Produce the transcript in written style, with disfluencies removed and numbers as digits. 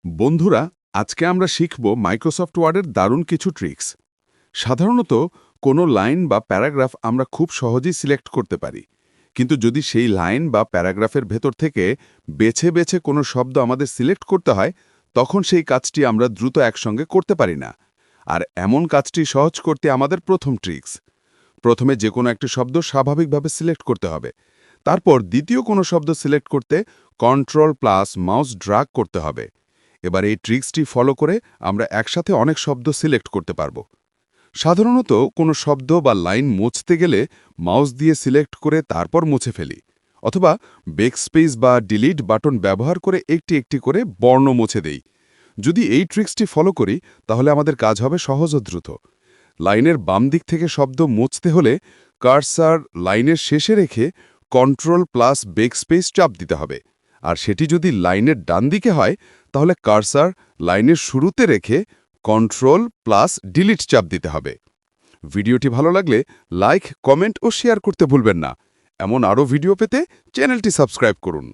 বন্ধুরা, আজকে আমরা শিখব মাইক্রোসফট ওয়ার্ডের দারুণ কিছু ট্রিক্স। সাধারণত কোনো লাইন বা প্যারাগ্রাফ আমরা খুব সহজেই সিলেক্ট করতে পারি, কিন্তু যদি সেই লাইন বা প্যারাগ্রাফের ভেতর থেকে বেছে বেছে কোনো শব্দ আমাদের সিলেক্ট করতে হয়, তখন সেই কাজটি আমরা দ্রুত একসঙ্গে করতে পারি না। আর এমন কাজটি সহজ করতে আমাদের প্রথম ট্রিক্স, প্রথমে যে কোনো একটি শব্দ স্বাভাবিকভাবে সিলেক্ট করতে হবে। তারপর দ্বিতীয় কোনো শব্দ সিলেক্ট করতে কন্ট্রোল প্লাস মাউস ড্র্যাগ করতে হবে। এবার এই ট্রিক্সটি ফলো করে আমরা একসাথে অনেক শব্দ সিলেক্ট করতে পারব। সাধারণত কোনো শব্দ বা লাইন মুছতে গেলে মাউস দিয়ে সিলেক্ট করে তারপর মুছে ফেলি, অথবা বেকস্পেস বা ডিলিট বাটন ব্যবহার করে একটি একটি করে বর্ণ মুছে দেই। যদি এই ট্রিক্সটি ফলো করি, তাহলে আমাদের কাজ হবে সহজ ও দ্রুত। লাইনের বাম দিক থেকে শব্দ মুছতে হলে কার্সার লাইনের শেষে রেখে কন্ট্রোল প্লাস বেকস্পেস চাপ দিতে হবে। আর সেটি যদি লাইনের ডান দিকে হয়, তাহলে কার্সার লাইনের শুরুতে রেখে কন্ট্রোল প্লাস ডিলিট চাপ দিতে হবে। ভিডিওটি ভালো লাগলে লাইক, কমেন্ট ও শেয়ার করতে ভুলবেন না। এমন আরও ভিডিও পেতে চ্যানেলটি সাবস্ক্রাইব করুন।